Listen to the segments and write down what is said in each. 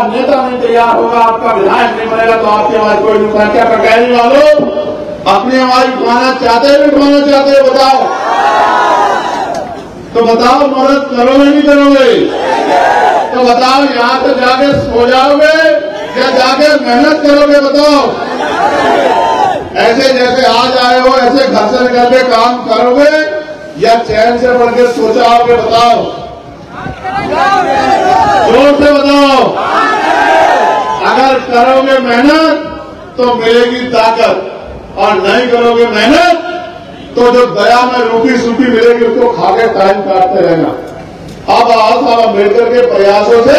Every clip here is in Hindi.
नेता नहीं तैयार होगा, आपका विधायक नहीं बनेगा तो आपकी आवाज कोई नहीं उठाएगा। क्या कटहरी वालों अपनी आवाज उठाना चाहते हो, उठाना चाहते हो? बताओ तो बताओ, मदद करोगे नहीं करोगे? तो बताओ, यहाँ से जाके सो जाओगे या जाके मेहनत करोगे? बताओ, ऐसे जैसे आज आए हो ऐसे घर से निकल के काम करोगे या चैन से पढ़ के सो जाओगे? बताओ, जोर से बताओ। अगर करोगे मेहनत तो मिलेगी ताकत, और नहीं करोगे मेहनत तो जो दया में रोटी सूखी मिलेगी उसको खा के टाइम काटते रहना। अब साहब अम्बेडकर के प्रयासों से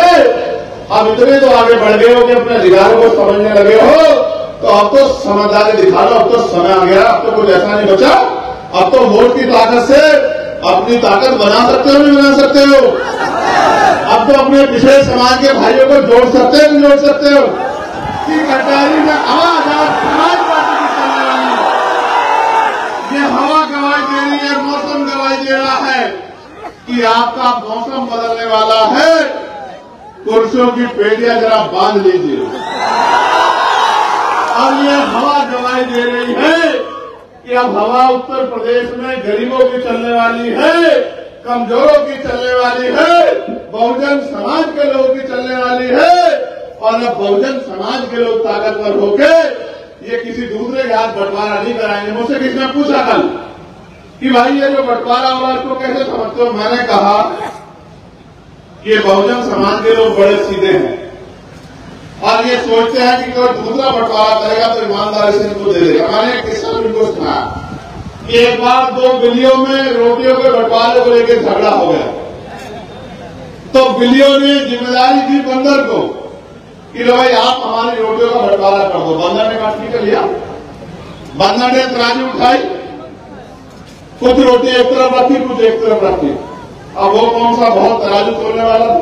अब इतने तो आगे बढ़ गए हो कि अपने अधिकारों को समझने लगे हो, तो अब तो समझदारी दिखा लो। अब तो समय आ गया, अब तो कुछ ऐसा नहीं बचा। अब तो वोट की ताकत से अपनी ताकत बना सकते हो, नहीं बना सकते हो? अब तो अपने पिछड़े समाज के भाइयों को जोड़ सकते हो, नहीं जोड़ सकते हो? कि कटहरी में आवाज समाज पार्टी की चलने वाली ये हवा गवाही दे रही है, मौसम गवाही दे रहा है कि आपका मौसम बदलने वाला है। कुर्सियों की पेटियां जरा बांध लीजिए। और ये हवा गवाही दे रही है कि अब हवा उत्तर प्रदेश में गरीबों की चलने वाली है, कमजोरों की चलने वाली है, बहुजन समाज के लोगों की चलने वाली है। और अब बहुजन समाज के लोग ताकतवर होके ये किसी दूसरे के हाथ बंटवारा नहीं कराएंगे। मुझसे किसी ने पूछा कल कि भाई ये जो बंटवारा हुआ इसको कैसे समझते हो? मैंने कहा कि बहुजन समाज के लोग बड़े सीधे हैं और ये सोचते हैं कि कोई दूसरा बंटवारा करेगा तो ईमानदारी से इनको दे देगा। मैंने एक किस्सा इनको सुनाया कि एक बार 2 बिल्लियों में रोटियों के बंटवारे को लेकर झगड़ा हो गया, तो बिल्लियों ने जिम्मेदारी दी बंदर को कि लो भाई आप हमारी रोटियों का बंटवारा कर दो। बंदर ने कहा ठीक है लिया। बंदर ने तराजू उठाई, कुछ रोटी एक तरफ रखी, कुछ एक तरफ रखी। अब वो कौन सा बहुत तराजू तोड़ने वाला था,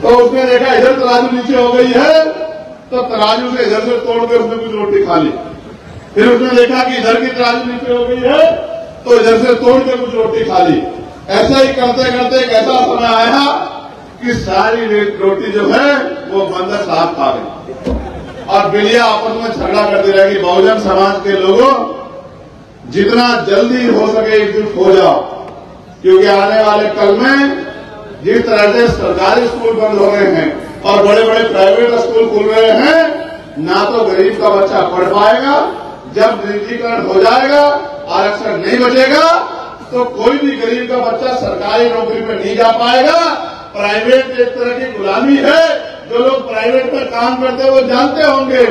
तो उसने देखा इधर तराजू नीचे हो गई है, तो तराजू से इधर से तोड़ के उसने कुछ रोटी खा ली। फिर उसने देखा कि इधर की तराजू नीचे हो गई है, तो इधर से तोड़ के कुछ रोटी खा ली। ऐसा ही करते करते एक ऐसा समय आया कि सारी रोटी जो है वो बंदर साहब खा गई और बिल्लियां आपस में झगड़ा करती रहेगी। बहुजन समाज के लोगों जितना जल्दी हो सके एकजुट हो जाओ, क्योंकि आने वाले कल में जिस तरह से सरकारी स्कूल बंद हो रहे हैं और बड़े बड़े प्राइवेट स्कूल खुल रहे हैं, ना तो गरीब का बच्चा पढ़ पाएगा। जब निजीकरण हो जाएगा, आरक्षण नहीं बचेगा, तो कोई भी गरीब का बच्चा सरकारी नौकरी में नहीं जा पाएगा। प्राइवेट एक तरह की गुलामी है। जो लोग प्राइवेट में काम करते हैं वो जानते होंगे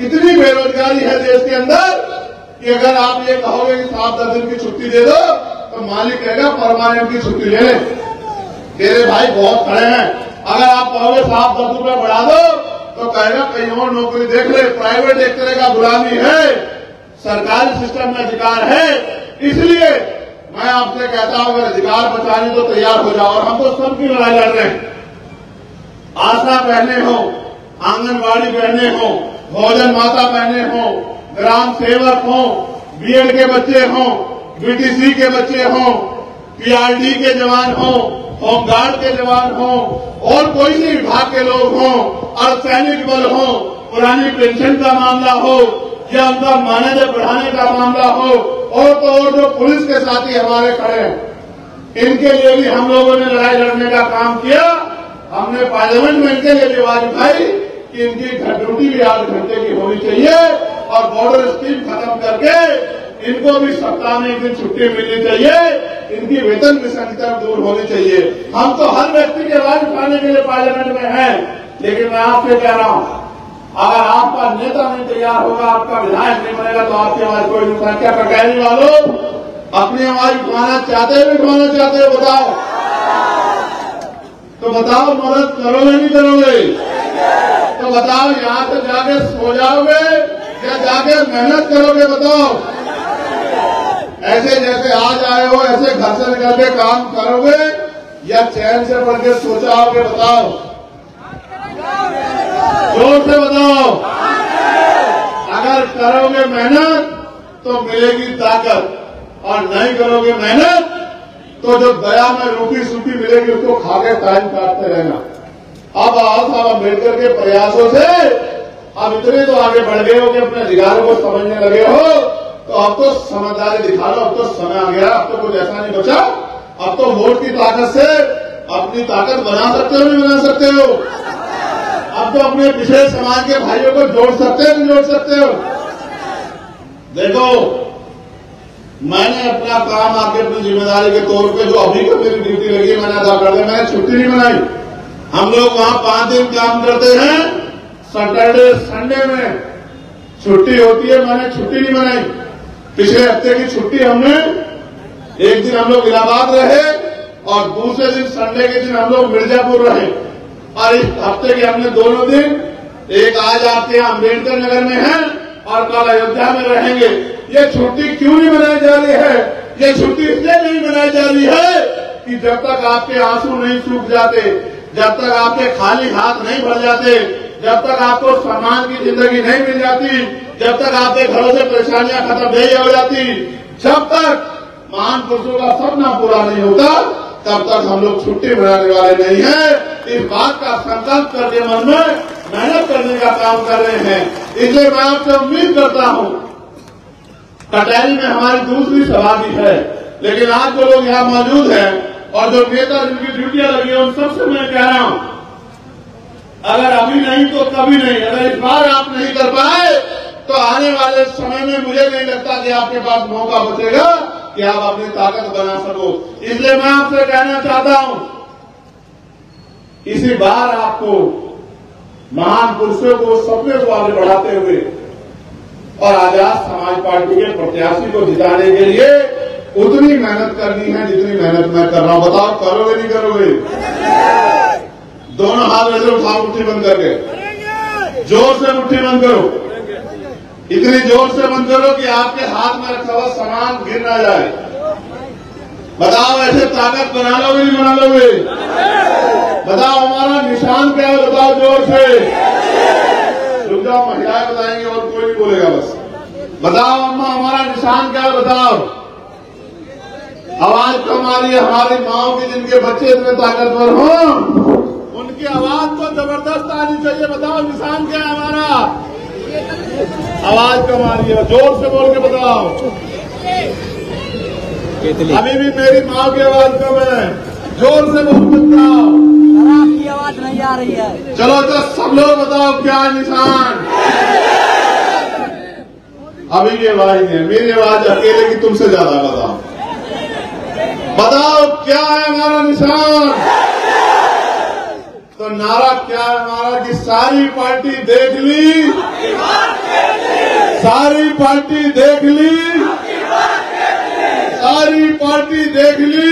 इतनी बेरोजगारी है देश के अंदर कि अगर आप ये कहोगे कि 7-10 दिन की छुट्टी दे दो तो मालिक कहेगा परमानेंट की छुट्टी ले। तेरे भाई बहुत खड़े हैं। अगर आप कहोगे 7-10 रुपए बढ़ा दो तो कहेगा कहीं और नौकरी देख ले। प्राइवेट एक तरह का गुलामी है, सरकारी सिस्टम में अधिकार है। इसलिए मैं आपसे कहता हूं अगर अधिकार बचाने तो तैयार हो जाओ। और हम तो सबकी लड़ाई लड़ रहे हैं। आशा बहने हो, आंगनबाड़ी बहने हो, भोजन माता बहने हो, ग्राम सेवक हो, बीएड के बच्चे हो, बीटीसी के बच्चे हो, पीआरडी के जवान हो, होमगार्ड के जवान हो, और कोई भी विभाग के लोग हो, अर्धसैनिक बल हो, पुरानी पेंशन का मामला हो या उनका मानदेय बढ़ाने का मामला हो, और तो और जो पुलिस के साथी हमारे खड़े हैं, इनके लिए भी हम लोगों ने लड़ाई लड़ने का काम किया। हमने पार्लियामेंट में इनके लिए भी आवाज उठाई कि इनकी ड्यूटी भी 8 घंटे की होनी चाहिए और बॉर्डर स्कीम खत्म करके इनको भी सप्ताह में 1 दिन छुट्टी मिलनी चाहिए। इनकी वेतन विसंगति दूर होनी चाहिए। हम तो हर व्यक्ति की आवाज उठाने के लिए पार्लियामेंट में हैं। लेकिन मैं आपसे कह रहा हूं, अगर आपका नेता नहीं तैयार होगा, आपका विधायक नहीं बनेगा तो आपकी आवाज कोई नहीं उठाएगा। क्या कटहरी वालों अपनी आवाज उठाना चाहते हो, उठाना चाहते हो? बताओ तो बताओ, मदद करोगे नहीं करोगे? तो बताओ, यहाँ से जाके सो जाओगे या जाके मेहनत करोगे? बताओ, ऐसे जैसे आज आए हो ऐसे घर से निकल के काम करोगे या चैन से पढ़ के सो जाओगे? बताओ, जोर से बताओ। अगर करोगे मेहनत तो मिलेगी ताकत, और नहीं करोगे मेहनत तो जो दया में रोटी सूखी मिलेगी उसको खा के टाइम काटते रहना। अब साहब अम्बेडकर के प्रयासों से अब इतने तो आगे बढ़ गए हो कि अपने अधिकारों को समझने लगे हो, तो अब तो समझदारी दिखा लो। अब तो समय आ गया, अब तो कुछ ऐसा नहीं बचा। अब तो वोट की ताकत से अपनी ताकत बना सकते हो, नहीं बना सकते हो? अब तो अपने पिछड़े समाज के भाइयों को जोड़ सकते हो, नहीं जोड़ सकते हो? देखो, मैंने अपना काम आके अपनी जिम्मेदारी के तौर पे जो अभी को मेरी ड्यूटी लगी है मैंने अदा कर दी। मैंने छुट्टी नहीं बनाई। हम लोग वहां 5 दिन काम करते हैं, सैटरडे संडे में छुट्टी होती है, मैंने छुट्टी नहीं बनाई। पिछले हफ्ते की छुट्टी हमने, एक दिन हम लोग इलाहाबाद रहे और दूसरे दिन संडे के दिन हम लोग मिर्जापुर रहे। और इस हफ्ते के हमने दोनों दिन, एक आज आपके यहाँ अम्बेडकर नगर में है और कल अयोध्या में रहेंगे। ये छुट्टी क्यों नहीं मनाई जा रही है? ये छुट्टी इसलिए नहीं मनाई जा रही है कि जब तक आपके आंसू नहीं सूख जाते, जब तक आपके खाली हाथ नहीं भर जाते, जब तक आपको सम्मान की जिंदगी नहीं मिल जाती, जब तक आपके घरों से परेशानियां खत्म नहीं हो जाती, जब तक महान पुरुषों का सपना पूरा नहीं होता, तब तक हम लोग छुट्टी मनाने वाले नहीं हैं। इस बात का संकल्प करके मन में मेहनत करने का काम कर रहे हैं। इसलिए मैं आपसे उम्मीद करता हूं, कटहरी में हमारी दूसरी सभा भी है, लेकिन आज जो लोग यहाँ मौजूद हैं और जो नेता जिनकी ड्यूटियां लगी है उन सबसे मैं कह रहा हूं, अगर अभी नहीं तो कभी नहीं। अगर इस बार आप नहीं कर पाए तो आने वाले समय में मुझे नहीं लगता कि आपके पास मौका बचेगा कि आप अपनी ताकत बना सको। इसलिए मैं आपसे कहना चाहता हूं, इसी बार आपको महान पुरुषों को, सपने को आगे बढ़ाते हुए और आजाद समाज पार्टी के प्रत्याशी को जिताने के लिए उतनी मेहनत करनी है जितनी मेहनत मैं कर रहा हूं। बताओ, करोगे नहीं करोगे? दोनों हाथ ऐसे उठाओ, मुट्ठी बंद करके, जोर से मुट्ठी बंद करो, इतनी जोर से बंद करो कि आपके हाथ में रखा हुआ सामान गिर ना जाए। बताओ, ऐसे ताकत बना लोगे नहीं बना लोगे? बताओ, हमारा निशान क्या है? बताओ जोर से। रुक जाओ, महिलाएं बताएंगे और कोई नहीं बोलेगा। बस बताओ अम्मा, हमारा निशान क्या है? बताओ। आवाज कम आ रही है। हमारी माओ के जिनके बच्चे इतने ताकतवर हों, उनकी आवाज तो जबरदस्त आनी चाहिए। बताओ, निशान क्या है हमारा? आवाज कम आ रही है, जोर से बोल के बताओ। अभी भी मेरी माँ की आवाज कम है, जोर से बोल के बताओ। आपकी आवाज नहीं आ रही है। चलो तो सब लोग बताओ, क्या निशान? अभी की आवाज नहीं है, मेरी आवाज अकेले की तुमसे ज्यादा। बताओ, बताओ क्या है हमारा निशान? तो नारा क्या है हमारा कि सारी पार्टी देख ली, सारी पार्टी देख ली, सारी पार्टी देख ली।